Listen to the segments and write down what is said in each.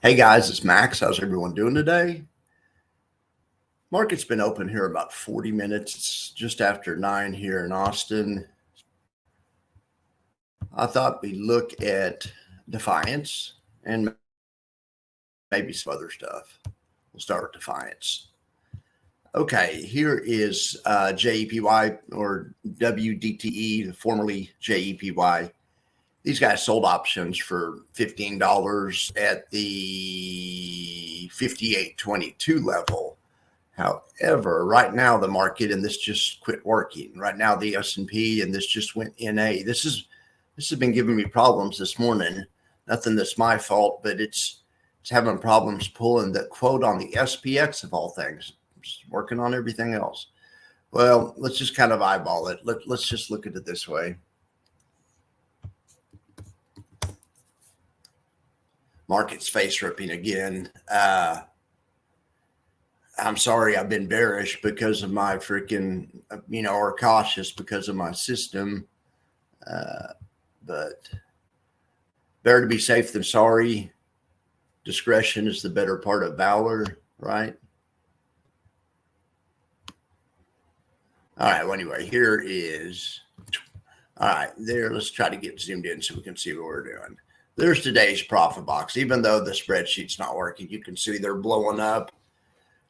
Hey guys, it's Max. How's everyone doing today? Market's been open here about 40 minutes. It's just after 9 here in Austin. I thought we'd look at Defiance and maybe some other stuff. We'll start with Defiance. Okay, here is JEPY or WDTE, formerly JEPY. These guys sold options for $15 at the 58.22 level. However, right now the market and this just quit working. Right now the S&P and this just went NA. This has been giving me problems this morning. Nothing that's my fault, but it's having problems pulling the quote on the SPX of all things. Just working on everything else. Well, let's just kind of eyeball it. Let's just look at it this way. Market's face ripping again. I'm sorry, I've been bearish because of my freaking, or cautious because of my system. But better to be safe than sorry. Discretion is the better part of valor, right? All right, well, anyway, here is, all right, there, let's try to get zoomed in so we can see what we're doing. There's today's profit box. Even though the spreadsheet's not working, you can see they're blowing up.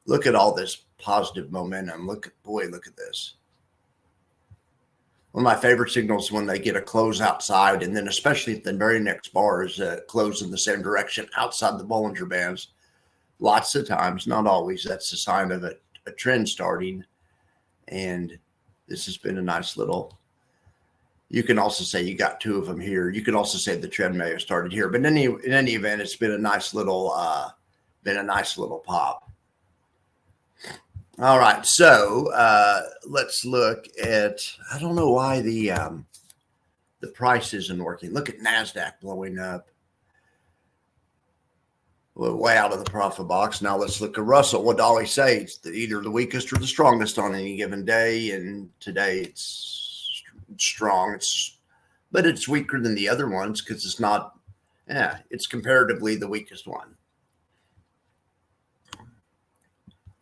Look at all this positive momentum. Look at this. One of my favorite signals when they get a close outside, and then especially if the very next bar is close in the same direction outside the Bollinger Bands. Lots of times, not always, that's a sign of a trend starting. And this has been a nice little, you can also say you got two of them here. You can also say the trend may have started here, but in any event, it's been a nice little pop. All right, so let's look at, I don't know why the price isn't working. Look at NASDAQ blowing up. We're way out of the profit box. Now let's look at Russell. What do I always say? It's either the weakest or the strongest on any given day, and today it's strong. But it's weaker than the other ones because it's not, it's comparatively the weakest one.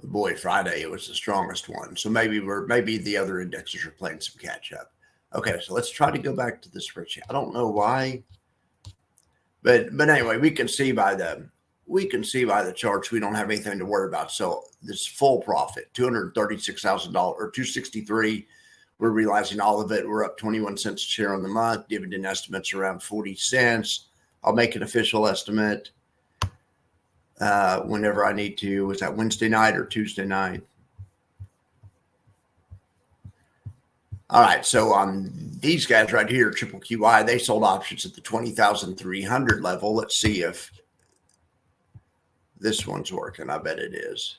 Boy, Friday, it was the strongest one. So maybe the other indexes are playing some catch up. Okay, so let's try to go back to the spreadsheet. I don't know why, but anyway, we can see by the charts we don't have anything to worry about. So this full profit, $236,000 or $263. We're realizing all of it. We're up 21 cents a share on the month. Dividend estimates around 40 cents. I'll make an official estimate whenever I need to. Was that Wednesday night or Tuesday night? All right, so on these guys right here, Triple QI, they sold options at the 20,300 level. Let's see if this one's working. I bet it is.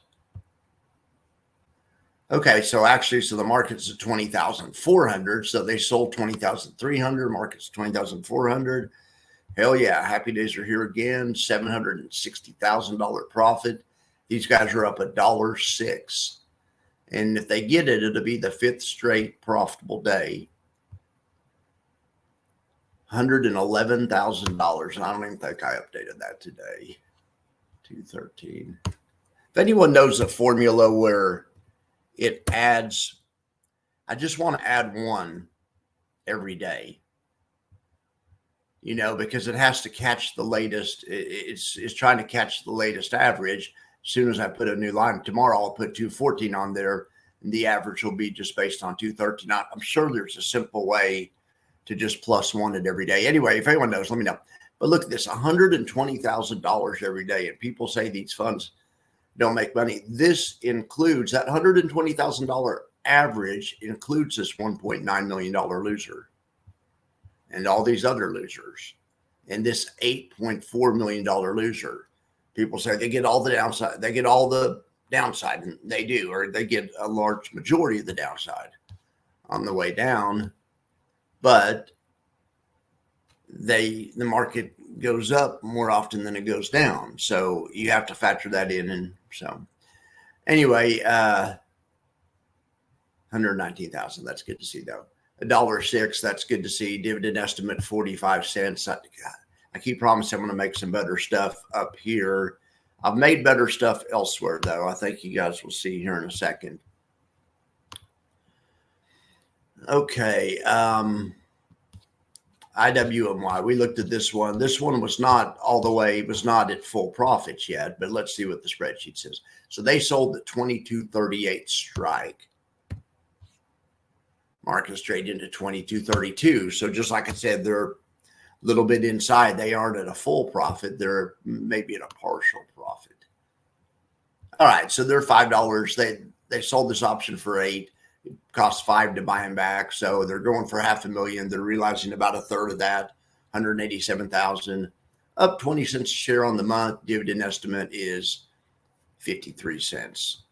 Okay, so the market's at 20,400. So they sold 20,300. Market's 20,400. Hell yeah, happy days are here again. $760,000 profit. These guys are up $1.06. And if they get it, it'll be the fifth straight profitable day. $111,000. And I don't even think I updated that today. 213. If anyone knows a formula where it adds, I just want to add one every day. Because it has to catch the latest. It's trying to catch the latest average. As soon as I put a new line tomorrow, I'll put 214 on there, and the average will be just based on 213. I'm sure there's a simple way to just plus one it every day. Anyway, if anyone knows, let me know. But look at this, $120,000 every day, and people say these funds don't make money. This includes that $120,000 average includes this $1.9 million loser. And all these other losers, and this $8.4 million loser. People say they get all the downside. They get all the downside, and they do, or they get a large majority of the downside on the way down. But the market goes up more often than it goes down. So you have to factor that in. And so anyway, 119,000. That's good to see though. $1.06. That's good to see. Dividend estimate 45 cents. I keep promising I'm going to make some better stuff up here. I've made better stuff elsewhere, though. I think you guys will see here in a second. Okay. IWMY, we looked at this one. This one was not all the way, it was not at full profits yet, but let's see what the spreadsheet says. So they sold at 22.38 strike. Market's trading to 22.32. So just like I said, they're a little bit inside. They aren't at a full profit. They're maybe at a partial profit. All right, so they're $5. They sold this option for $8. It costs $5 to buy them back. So they're going for $500,000. They're realizing about a third of that, 187,000, up 20 cents a share on the month. Dividend estimate is 53 cents.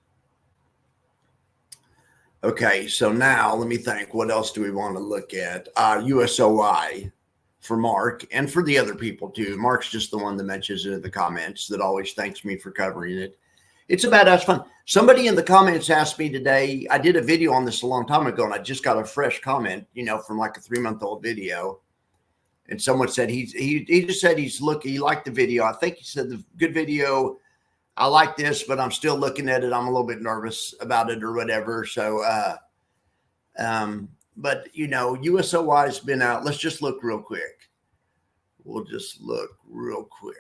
Okay, so now let me think. What else do we want to look at? USOI for Mark and for the other people too. Mark's just the one that mentions it in the comments that always thanks me for covering it. It's a badass fun. Somebody in the comments asked me today, I did a video on this a long time ago, and I just got a fresh comment, from like a 3-month-old video. And someone said he just said he liked the video. I think he said the good video. I like this, but I'm still looking at it. I'm a little bit nervous about it or whatever. So, but USOY has been out. Let's just look real quick. We'll just look real quick.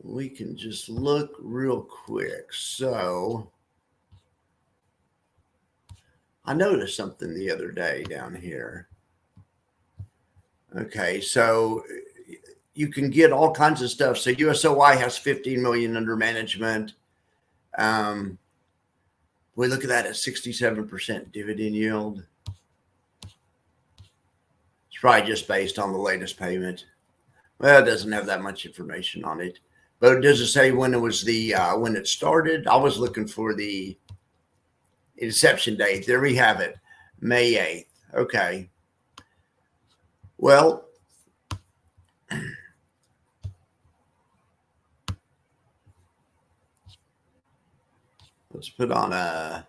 We can just look real quick. So I noticed something the other day down here. Okay, so you can get all kinds of stuff. So USOY has 15 million under management. We look at that at 67% dividend yield. It's probably just based on the latest payment. Well, it doesn't have that much information on it. But does it say when it was when it started? I was looking for the inception date. There we have it, May 8th. Okay. Well, let's put on a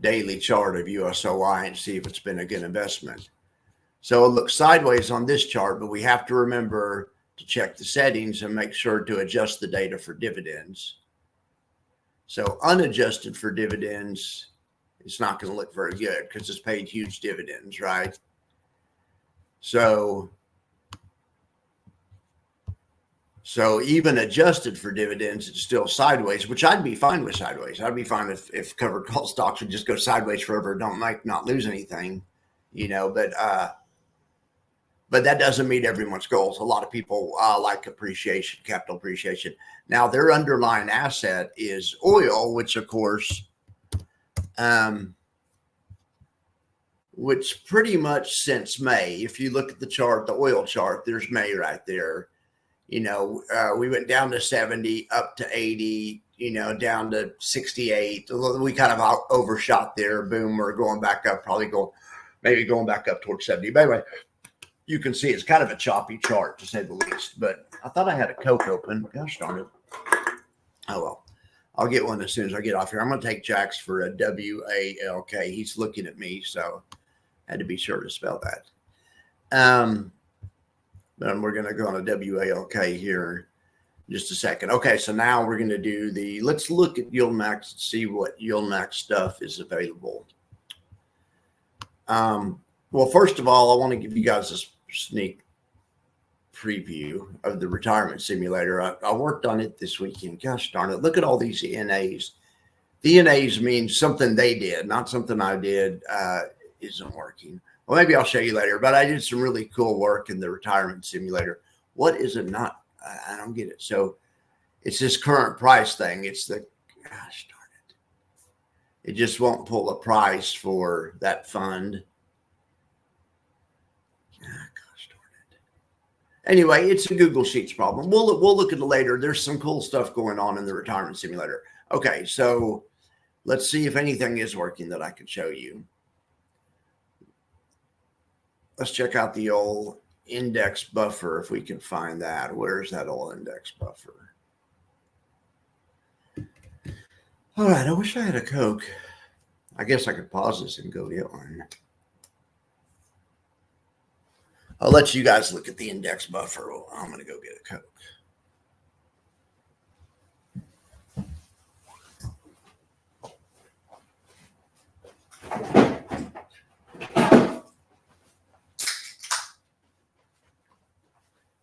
daily chart of USOY and see if it's been a good investment. So it looks sideways on this chart, but we have to remember to check the settings and make sure to adjust the data for dividends. So unadjusted for dividends, it's not going to look very good because it's paid huge dividends, right? So even adjusted for dividends, it's still sideways, which I'd be fine with sideways. I'd be fine if covered call stocks would just go sideways forever, not lose anything, but that doesn't meet everyone's goals. A lot of people like appreciation, capital appreciation. Now, their underlying asset is oil, which, of course, which pretty much since May, if you look at the chart, the oil chart, there's May right there. We went down to 70, up to 80, down to 68. We kind of overshot there. Boom, we're going back up, maybe going back up towards 70. But anyway, you can see it's kind of a choppy chart, to say the least. But I thought I had a Coke open. Gosh darn it. Oh, well. I'll get one as soon as I get off here. I'm going to take Jack's for a W-A-L-K. He's looking at me, so I had to be sure to spell that. Then we're going to go on a W-A-L-K here in just a second. Okay, so now we're going to do let's look at YieldMax and see what YieldMax stuff is available. Well, first of all, I want to give you guys a sneak preview of the retirement simulator. I worked on it this weekend. Gosh darn it. Look at all these NAs. The NAs means something they did, not something I did isn't working. Well, maybe I'll show you later, but I did some really cool work in the retirement simulator. What is it not? I don't get it. So it's this current price thing. It's gosh darn it. It just won't pull a price for that fund. Gosh darn it. Anyway, it's a Google Sheets problem. We'll look at it later. There's some cool stuff going on in the retirement simulator. Okay, so let's see if anything is working that I can show you. Let's check out the old index buffer if we can find that. Where's that old index buffer? All right, I wish I had a Coke. I guess I could pause this and go get one. I'll let you guys look at the index buffer. I'm going to go get a Coke.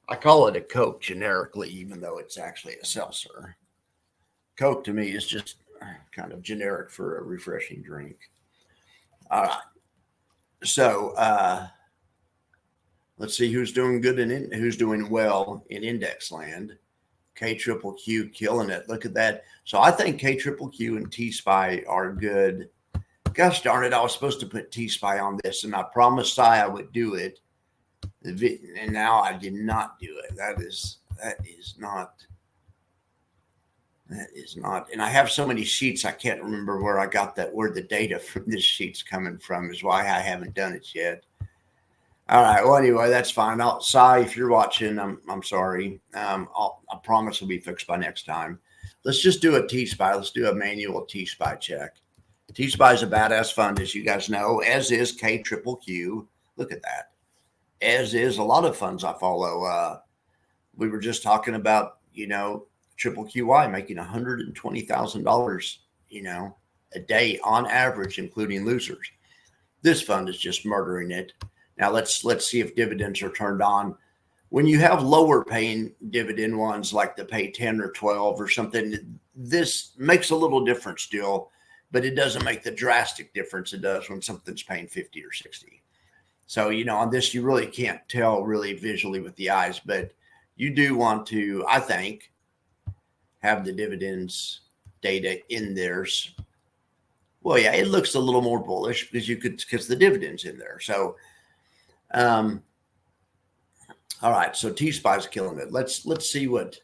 I call it a Coke generically, even though it's actually a seltzer. Coke to me is just kind of generic for a refreshing drink. All right. So let's see who's doing good and who's doing well in index land. K triple Q killing it. Look at that. So I think K triple Q and T SPY are good. Gosh darn it, I was supposed to put T SPY on this, and I promised Cy I would do it. And now I did not do it. That is not. And I have so many sheets, I can't remember where I got that, where the data from this sheet's coming from is why I haven't done it yet. All right. Well, anyway, that's fine. Cy, if you're watching, I'm sorry. I promise it'll be fixed by next time. Let's just do a T SPY. Let's do a manual T SPY check. T SPY is a badass fund, as you guys know, as is K triple Q. Look at that. As is a lot of funds I follow. We were just talking about, triple QY making $120,000, a day on average, including losers. This fund is just murdering it. Now let's see if dividends are turned on. When you have lower paying dividend ones like the pay 10 or 12 or something, this makes a little difference still, but it doesn't make the drastic difference it does when something's paying 50 or 60. So, on this, you really can't tell really visually with the eyes, but you do want to, I think, have the dividends data in theirs. Well, yeah, it looks a little more bullish because the dividends in there. So, all right. So T SPY is killing it. Let's see what.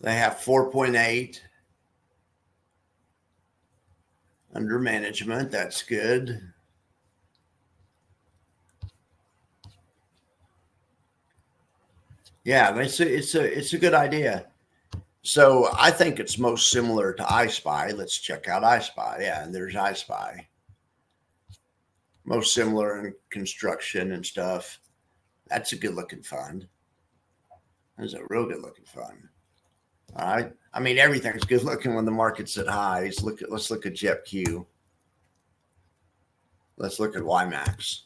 They have 4.8 under management. That's good. Yeah, it's a good idea. So I think it's most similar to iSpy. Let's check out iSpy. Yeah, and there's iSpy. Most similar in construction and stuff. That's a good looking fund. That's a real good looking fund. All right. I mean, everything's good looking when the market's at highs. Let's look at JEPQ. Let's look at YieldMax.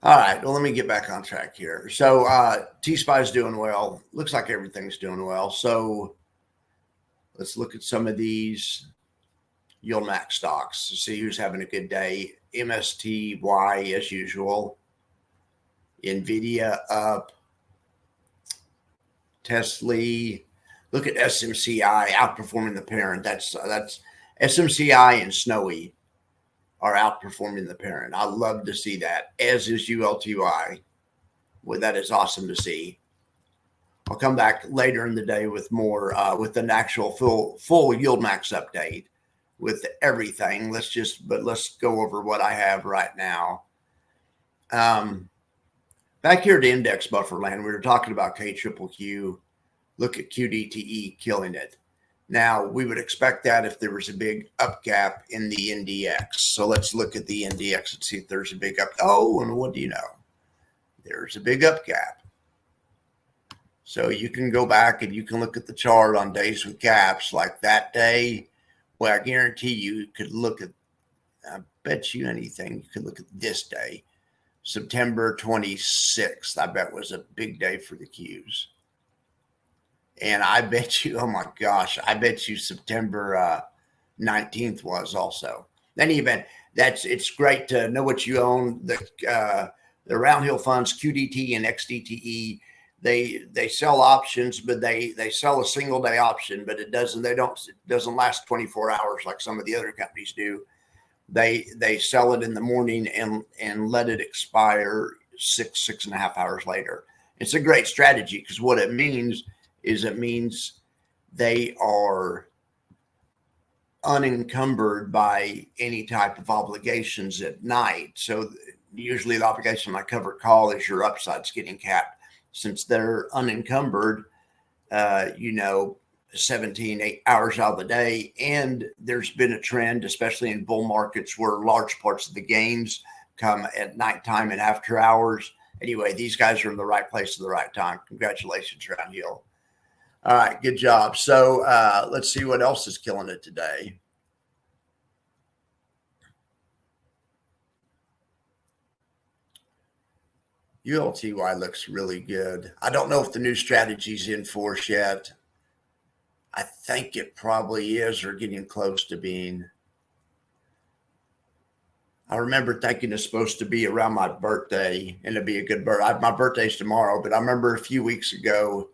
All right. Well, let me get back on track here. So T SPY is doing well. Looks like everything's doing well. So let's look at some of these YieldMax stocks to see who's having a good day. MSTY as usual. NVIDIA up. Tesla. Look at SMCI outperforming the parent. That's SMCI and Snowy are outperforming the parent. I love to see that, as is ULTY. Well, that is awesome to see. I'll come back later in the day with more, with an actual full YieldMax update with everything. Let's go over what I have right now. Back here to index buffer land, we were talking about K triple Q. Look at QDTE killing it. Now, we would expect that if there was a big up gap in the NDX. So let's look at the NDX and see if there's a big up. Oh, and what do you know? There's a big up gap. So you can go back and you can look at the chart on days with gaps like that day. Well, I guarantee you could look at, I bet you anything, you could look at this day. September 26th, I bet was a big day for the Qs. And I bet you, oh my gosh, I bet you September 19th was also. In any event, it's great to know what you own. The Round Hill funds, QDT and XDTE, they sell options, but they sell a single day option, but it doesn't last 24 hours like some of the other companies do. They sell it in the morning and let it expire 6.5 hours later. It's a great strategy because what it means is they are unencumbered by any type of obligations at night. So usually the obligation on a covered call is your upside's getting capped. Since they're unencumbered, 8 hours out of the day. And there's been a trend, especially in bull markets, where large parts of the gains come at nighttime and after hours. Anyway, these guys are in the right place at the right time. Congratulations, Round Hill. All right, good job. So let's see what else is killing it today. ULTY looks really good. I don't know if the new strategy's in force yet. I think it probably is, or getting close to being. I remember thinking it's supposed to be around my birthday, and it'd be a good birthday. My birthday's tomorrow, but I remember a few weeks ago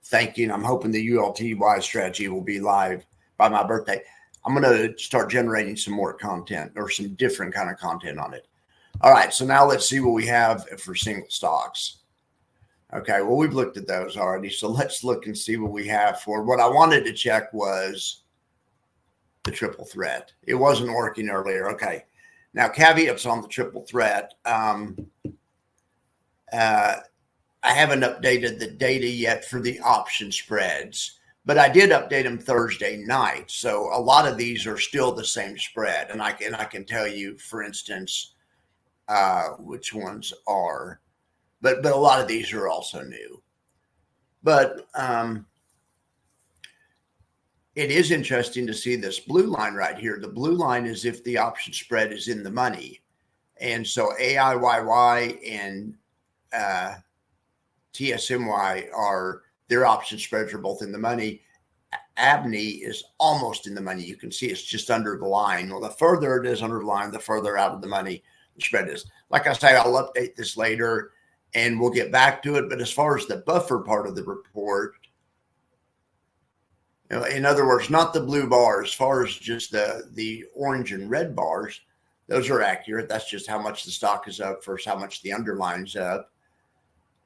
thinking I'm hoping the ULTY strategy will be live by my birthday. I'm going to start generating some more content, or some different kind of content on it. All right, so now let's see what we have for single stocks. Okay, well, we've looked at those already, so let's look and see what we have for. What I wanted to check was the triple threat. It wasn't working earlier. Okay, now caveats on the triple threat. I haven't updated the data yet for the option spreads, but I did update them Thursday night. So a lot of these are still the same spread, and I can tell you, for instance, which ones are, but a lot of these are also new. But it is interesting to see this blue line right here. The blue line is if the option spread is in the money, and so AIYY and TSMY are, their option spreads are both in the money. ABNY is almost in the money. You can see it's just under the line. Well, the further it is under the line, the further out of the money the spread is. Like I say, I'll update this later and we'll get back to it. But as far as the buffer part of the report, in other words, not the blue bars, as far as just the orange and red bars, those are accurate. That's just how much the stock is up versus how much the underline's up.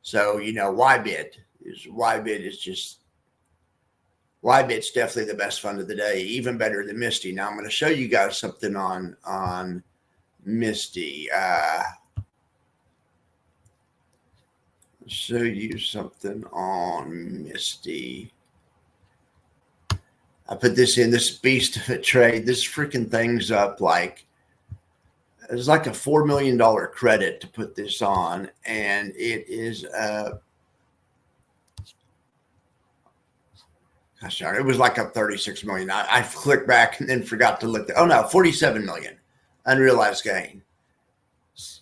So, YBIT YBIT's definitely the best fund of the day, even better than Misty. Now I'm going to show you guys something on Misty. Show you something on Misty. I put this in, this beast of a trade. This freaking thing's up like, it's like a $4 million credit to put this on. And it is, gosh darn, it was like up 36 million. I clicked back and then forgot to look. Oh no, 47 million unrealized gain.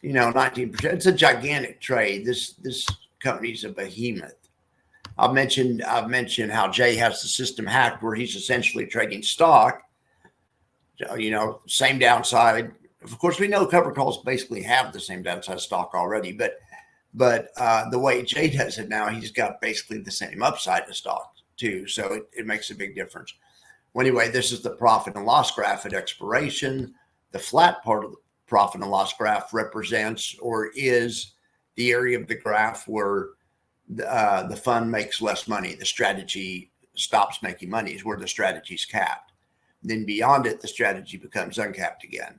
19%. It's a gigantic trade. This company's a behemoth. I've mentioned how Jay has the system hacked where he's essentially trading stock. Same downside. Of course, we know cover calls basically have the same downside stock already, but the way Jay does it now, he's got basically the same upside to stock too. So it makes a big difference. Well, anyway, this is the profit and loss graph at expiration. The flat part of the profit and loss graph represents or is the area of the graph where the fund makes less money. The strategy stops making money, is where the strategy's capped. Then beyond it, the strategy becomes uncapped again.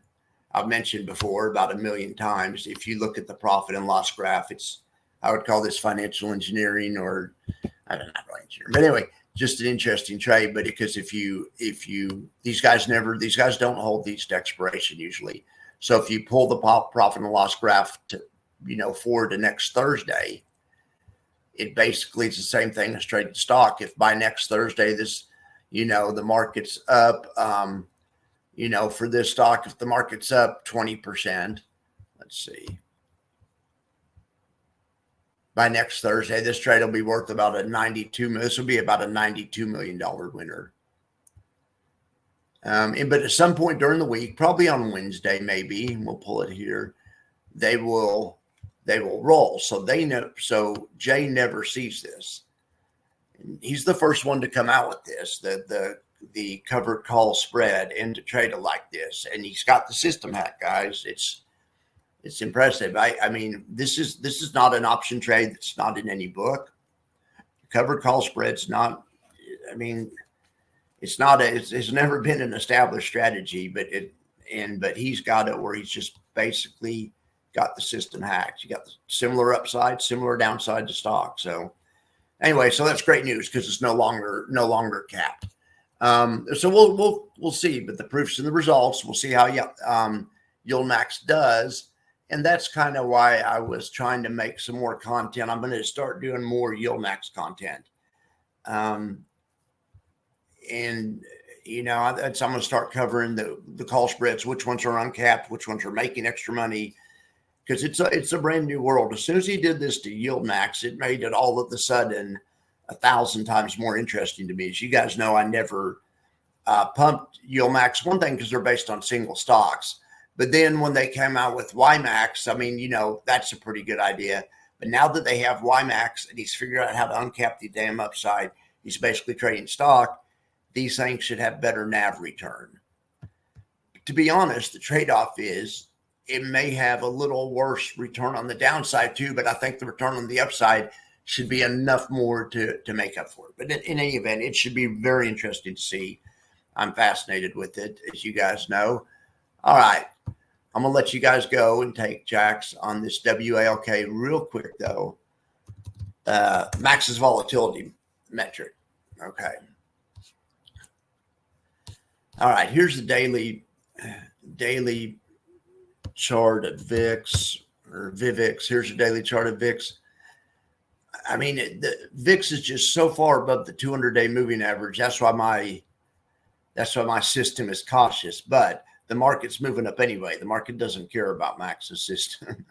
I've mentioned before about 1 million times, if you look at the profit and loss graph, I would call this financial engineering, or I don't know, but anyway, just an interesting trade. But because if you these guys don't hold these to expiration usually. So if you pull the profit and loss graph to forward to next Thursday, it basically is the same thing as trading stock. If by next Thursday the market's up, for this stock, if the market's up 20%, let's see. By next Thursday, this trade will be worth about this will be about a $92 million winner. But at some point during the week, probably on Wednesday, maybe, we'll pull it here, they will roll. So Jay never sees this. He's the first one to come out with this, the covered call spread, and to trade it like this. And he's got the system hack, guys. It's impressive. I mean, this is not an option trade that's not in any book. Covered call spread's not. I mean, it's never been an established strategy, but he's got it where he's just basically got the system hacked. You got the similar upside, similar downside to stock. So Anyway, so that's great news because it's no longer capped. So we'll see, but the proofs and the results, we'll see how YieldMax does. And that's kind of why I was trying to make some more content. I'm going to start doing more YieldMax content. And I'm going to start covering the call spreads, which ones are uncapped, which ones are making extra money, because it's a brand new world. As soon as he did this to YieldMax, it made it all of a sudden 1,000 times more interesting to me. As you guys know, I never pumped YieldMax. One thing, because they're based on single stocks. But then when they came out with YieldMax, I mean, that's a pretty good idea. But now that they have YieldMax and he's figured out how to uncap the damn upside, he's basically trading stock. These things should have better NAV return. To be honest, the trade-off is it may have a little worse return on the downside too, but I think the return on the upside should be enough more to make up for it. But in any event, it should be very interesting to see. I'm fascinated with it, as you guys know. All right. I'm going to let you guys go and take jacks on this WALK real quick, though. Max's volatility metric. Okay. All right. Here's the daily chart of VIX or VIVIX. Here's the daily chart of VIX. I mean, the VIX is just so far above the 200-day moving average. That's why my system is cautious, but the market's moving up anyway. The market doesn't care about Max's system.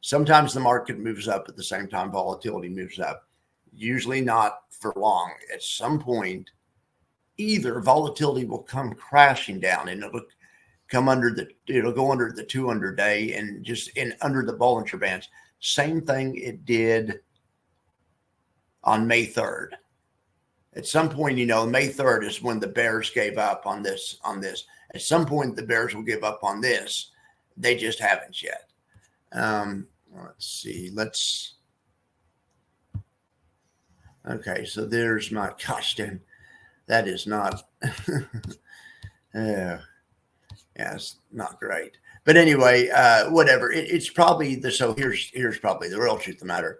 Sometimes the market moves up at the same time volatility moves up. Usually not for long. At some point, either volatility will come crashing down and it'll go under the 200-day and just under the Bollinger Bands. Same thing it did on May 3rd. At some point, May 3rd is when the bears gave up on this. At some point, the bears will give up on this. They just haven't yet. Let's see. Okay, so there's my, gosh, damn, that is not, yeah, it's not great. But anyway, whatever. It's probably so here's probably the real truth of the matter.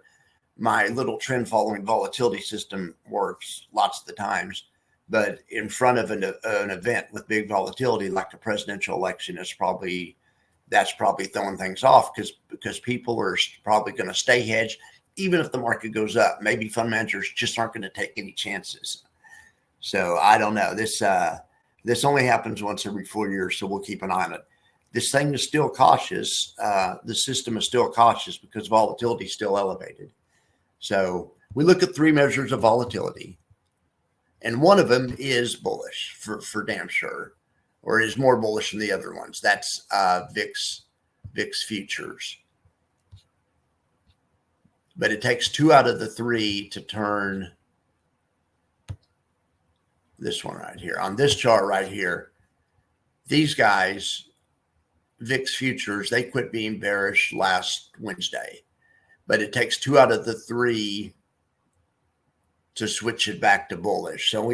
My little trend following volatility system works lots of the times, but in front of an event with big volatility like a presidential election that's probably throwing things off because people are probably going to stay hedged even if the market goes up. Maybe fund managers just aren't going to take any chances. So I don't know. This only happens once every 4 years, so we'll keep an eye on it. This thing is still cautious. The system is still cautious because volatility is still elevated. So we look at 3 measures of volatility, and one of them is bullish for damn sure, or is more bullish than the other ones. That's VIX futures. But it takes 2 out of the 3 to turn this one right here. On this chart right here, these guys, VIX futures, they quit being bearish last Wednesday. But it takes 2 out of the 3 to switch it back to bullish. So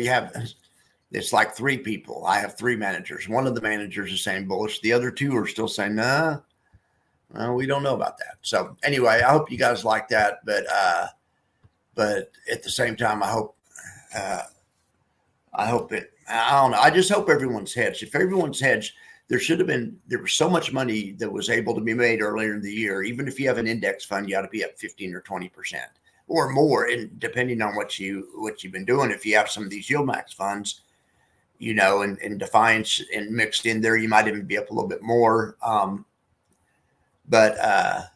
it's like 3 people. I have 3 managers. One of the managers is saying bullish. The other 2 are still saying, nah, we don't know about that. So anyway, I hope you guys like that. But at the same time, I hope I don't know. I just hope everyone's hedged. If everyone's hedged, there was so much money that was able to be made earlier in the year. Even if you have an index fund, you ought to be up 15 or 20% or more, and depending on what you've been doing. If you have some of these YieldMax funds, and Defiance and mixed in there, you might even be up a little bit more. But I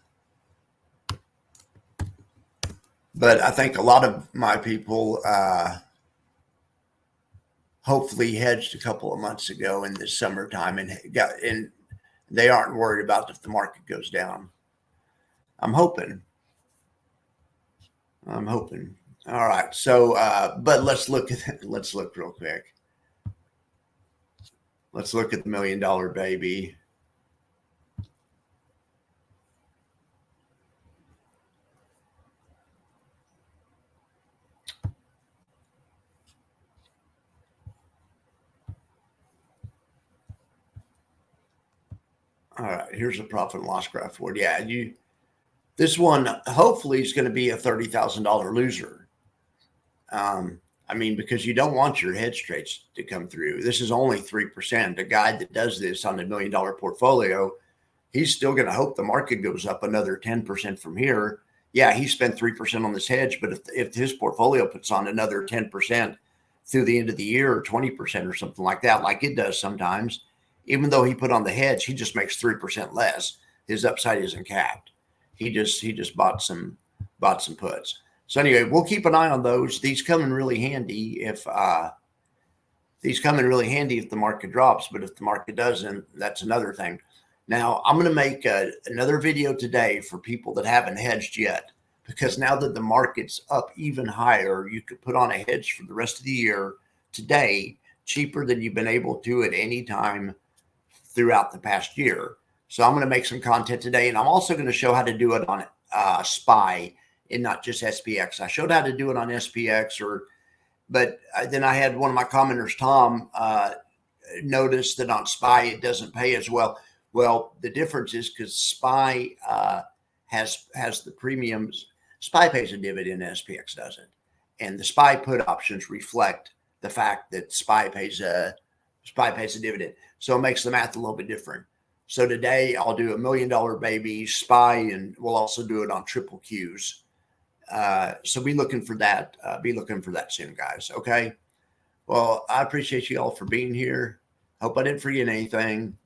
think a lot of my people hopefully hedged a couple of months ago in the summertime and they aren't worried about if the market goes down. I'm hoping. All right. So, but let's look real quick. Let's look at the $1 million baby. All right, here's a profit and loss graph for it. Yeah, this one hopefully is going to be a $30,000 loser. I mean, because you don't want your hedge trades to come through. This is only 3%. A guy that does this on $1 million portfolio, he's still going to hope the market goes up another 10% from here. Yeah, he spent 3% on this hedge, but if his portfolio puts on another 10% through the end of the year, or 20% or something like that, like it does sometimes, even though he put on the hedge, he just makes 3% less. His upside isn't capped. He just bought some puts. So anyway, we'll keep an eye on those. These come in really handy if the market drops, but if the market doesn't, that's another thing. Now, I'm going to make another video today for people that haven't hedged yet, because now that the market's up even higher, you could put on a hedge for the rest of the year today, cheaper than you've been able to at any time throughout the past year. So I'm going to make some content today, and I'm also going to show how to do it on SPY and not just SPX. I showed how to do it on SPX, but then I had one of my commenters, Tom, notice that on SPY it doesn't pay as well. Well, the difference is because SPY has the premiums. SPY pays a dividend, SPX doesn't, and the SPY put options reflect the fact that SPY pays a dividend, so it makes the math a little bit different. So today I'll do $1 million baby SPY, and we'll also do it on triple Qs. So be looking for that. Be looking for that soon, guys. Okay. Well, I appreciate you all for being here. Hope I didn't forget anything.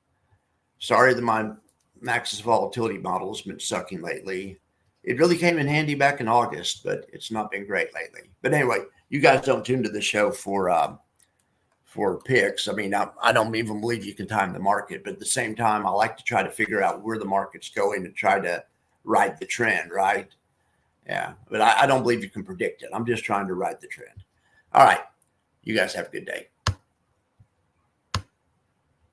Sorry that my Max's volatility model has been sucking lately. It really came in handy back in August, but it's not been great lately. But anyway, you guys don't tune to the show for picks. I mean, I don't even believe you can time the market, but at the same time, I like to try to figure out where the market's going and try to ride the trend, right? Yeah, but I don't believe you can predict it. I'm just trying to ride the trend. All right. You guys have a good day.